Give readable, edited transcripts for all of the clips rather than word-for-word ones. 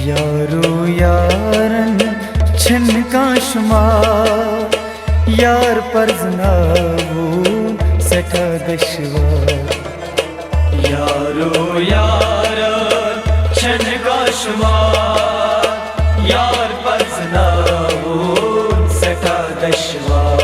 यारो यारन छन का शुमार यार पर जनावो सठा दशवार। यारो यारन छन का शुमार यार पर जनावो सठा दशवार।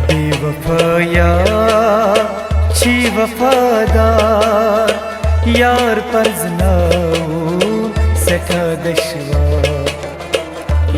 बेवफा यार छी वफादार यार पर जनावो सठा दशवार।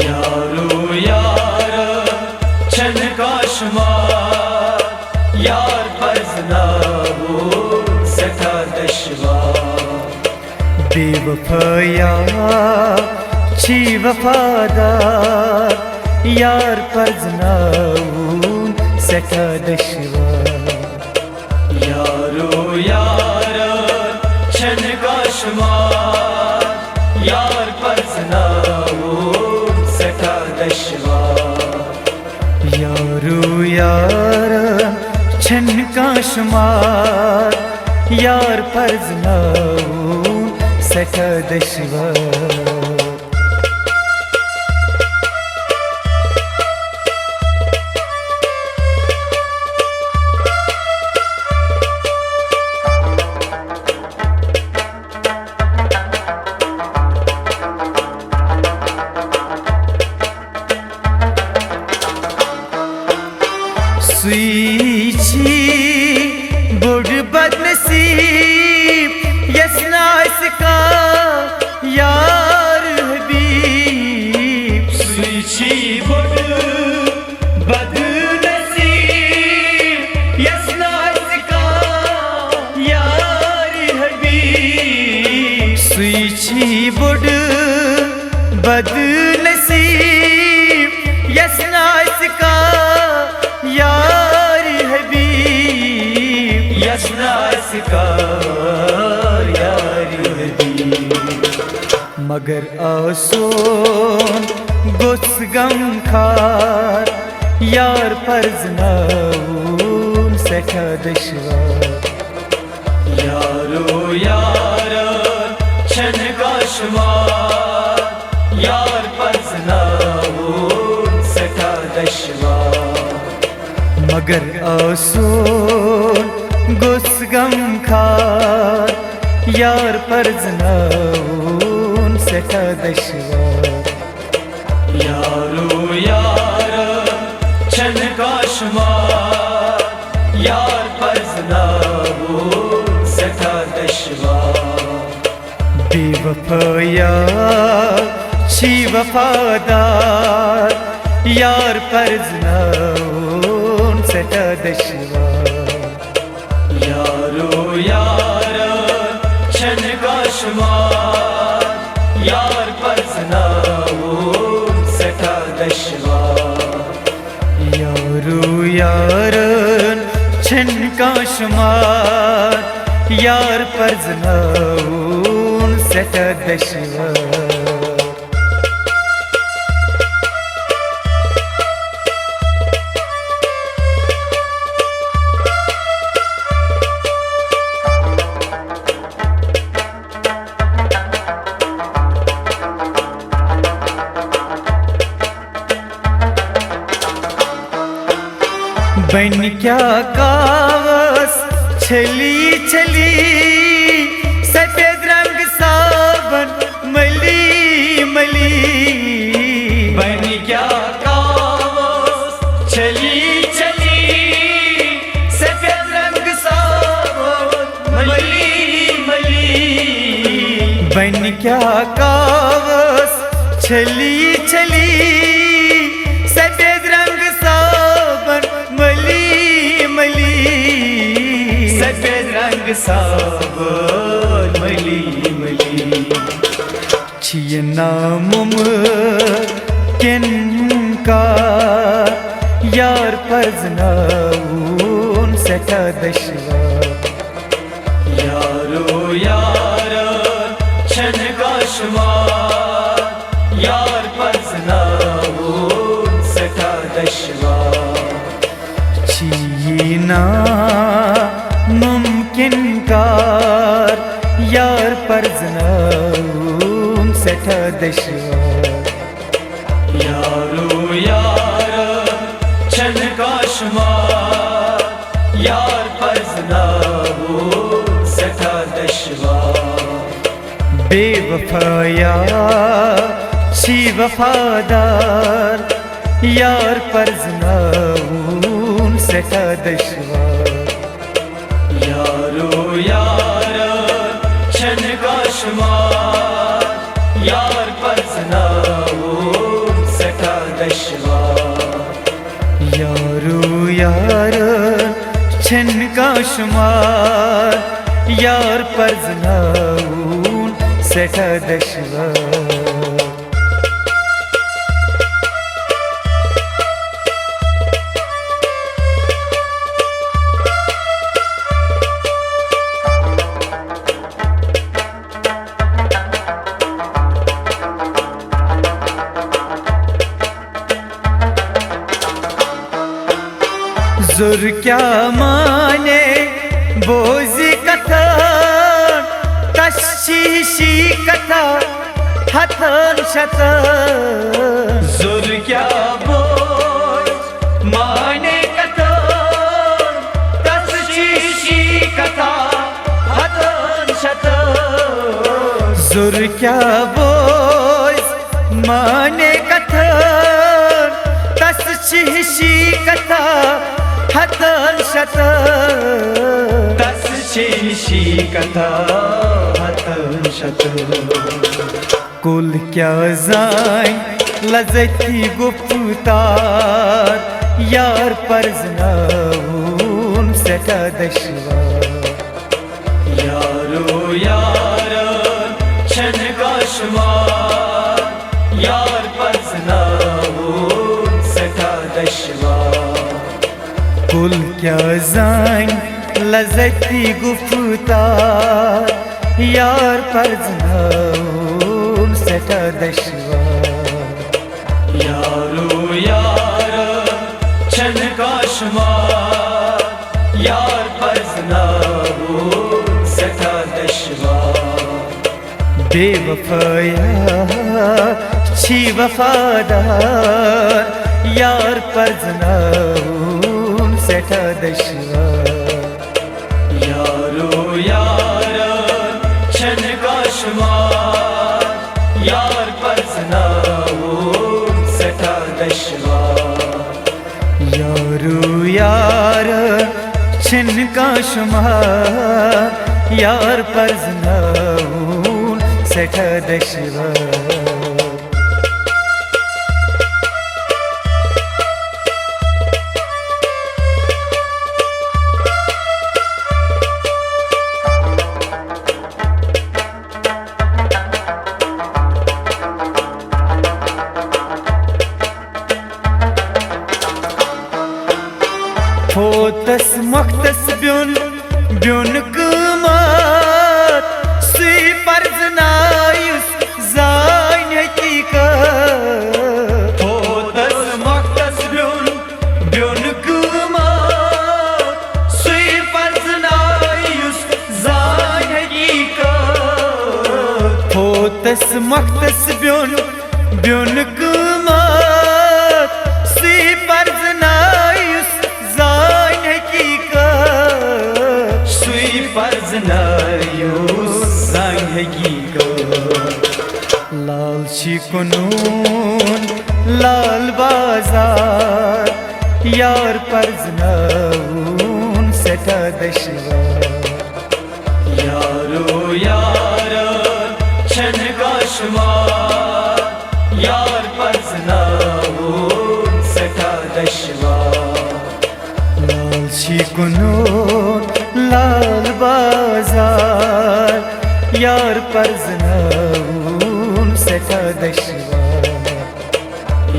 यारो यारन छन का शुमार यार पर जनावो सठा दशवार। बेवफा यार छी वफादार यार पर जनावो सठा दशवार। यारो यारन छन का शुमार यार पर जनावो सठा दशवार। यारो यारन छन का शुमार यार पर जनावो सठा दशवार। सुईची बुढ़ बदनसीब यसना इसका यार हबीब। सुईची बुढ़ बदनसीब यसना इसका यार हबीब। सुईची बुढ़ बदनसीब यसना इसका यार हबीब। यसना इसका यार हबीब। मगर आसोन गुस गम खार यार पर जनावो सठा दशवार। यारो यारन छन का शुमार यार पर जनावो सठा दशवार। मगर आसोन गुस गम खार यार पर जनावो सठा दशवार। यारो यारन छन का शुमार यार पर जनावो सठा दशवार। बेवफा यार छी वफादार यार पर जनावो सठा दशवार। यारो यारन छन का शुमार यार पर जनावो सठा दशवार। यारो यारन छन का शुमार यार पर जनावो सठा दशवार। बन क्या कावस छली छली सफेद रंग साबन मली मली। बन क्या कावस छली छली सफेद रंग साबन मली मली। बन क्या कावस छली छली सफेद रंग साबन मली मली। सफेद रंग साबन मली मली। छिय नामुमकिन का यार पर जनावो सठा दशवार। यारो यारन छन का शुमार यार पर जनावो सठा दशवार। छीना मुमकिन कार यार पर जनावो सठा दशवार यारो यार छन काशमार यार परजनावो सठा दशवार बेवफाया छी वफादार यार परजनावून सठा दशवार यारो यार छन काशमार यार परजनावो सठा दशवार यारो यार छन का शुमार यार परजनावून सठा दशवार जुर क्या माने बोझ कथा तशीशी कथा हथन शतन जुर क्या बोझ माने कथा तशीशी कथा हथन शतन जुर क्या बोझ माने कथा तशीशी कथा हथन शतन तशीशी कथा हथन शतन कुल क्या जाय लजती गुफ्तार यार परजनावून सठा दशवार यारो यार छन काशमार यार परजनावो सठा दशवार कुल क्या जाय लजती गुफ्तार यार परजनावून सठा दशवार यारो यार छन काशमार यार परजनावो सठा दशवार बेवफाया छी वफादार यार परजनावून सठा दशवार यारो यार छन काशमार यार परजनावो सठा दशवार यारो यार छिन का शुमार यार परजनावून सठा दशवार फोतस मख्तस ब्युन ब्युन कमात सुई परजनायुस जान हकीकत फोतस मख्तस ब्युन ब्युन कमात सुई परजनायुस जान हकीकत फोतस मख्तस ब्युन ब्युन कमात सुई परजनायुस सुई परजनायुस जान हकीकत लाल शिकुनून लाल बाजार यार परजनावून सठा दशवार यारो यार छन काशमार यार परजनावो सठा दशवार लाल शिकुनून लाल बाजार यार परजनावून सठा दशवार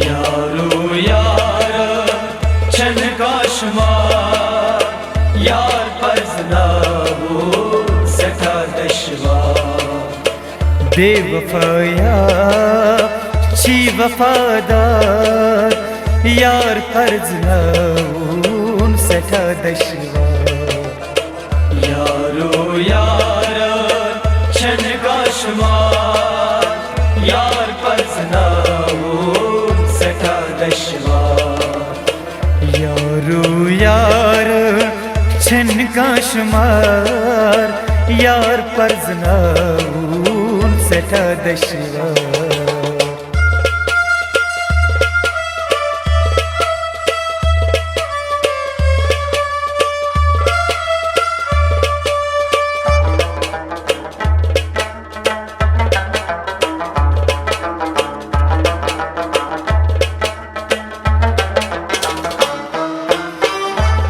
यारो यार छन काशमार यार परजनावो सठा दशवार बेवफाया छी वफादार यार परजनावून सठा दशवार यारो यार छन काशमार यार पजनावून सठा दशवार यारो यार छन का शुमार यार पजनावून सठा दशवार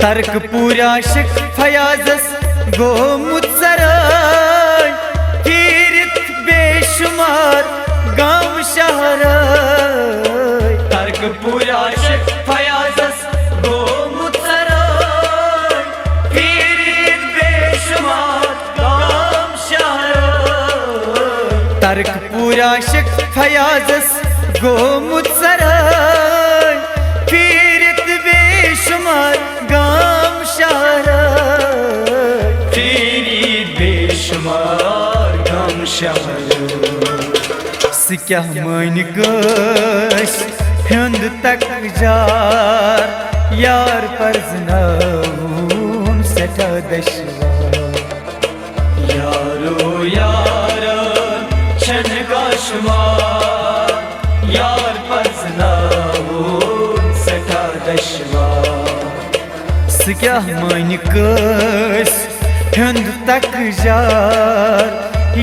तर्क पूरा शिक फयाजस गो मुत्सराय कीरित बेशुमार गांव शहर तर्क पूरा शिक फयाजस गो मुत्सराय कीरित बेशुमार गांव शहर तर्क पूरा शिक फयाजस गो मुत्सराय कीरित बेशुमार गाम शहर तेरी बेशुमार गम शहर क्या मन गश हिंद तक जार यार पजनावून सठा दशवार यारो यार छन का शुमार यार पजनावून सठा दशवार क्या मन गश हिंद तक जार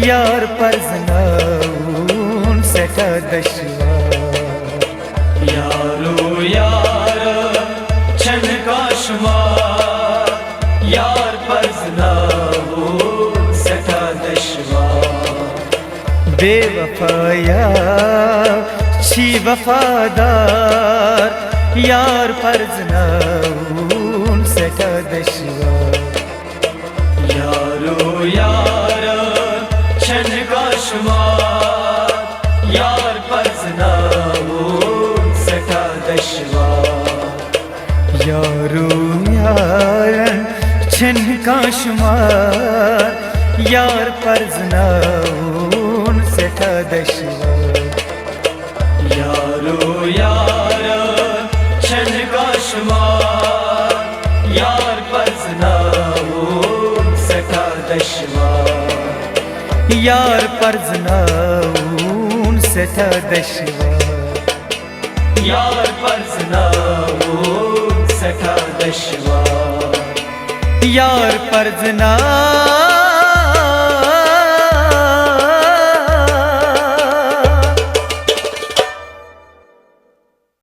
यार पजनावून सठा दशवार यारो यार छन का शुमार यार पजनावून सठा दशवार बेवफाया छी वफादार यार पजनावून सठा दशवार यारो यार छन का शुमार यार पजनावून सठा दशवार यारो यार छन का शुमार यार पजनावून सठा दशवार यारो यार छन का शुमार यार पजनावून सठा दशवार यार पजनावून सठा दशवार यार पजनावून सठा दशवार यार पजनावून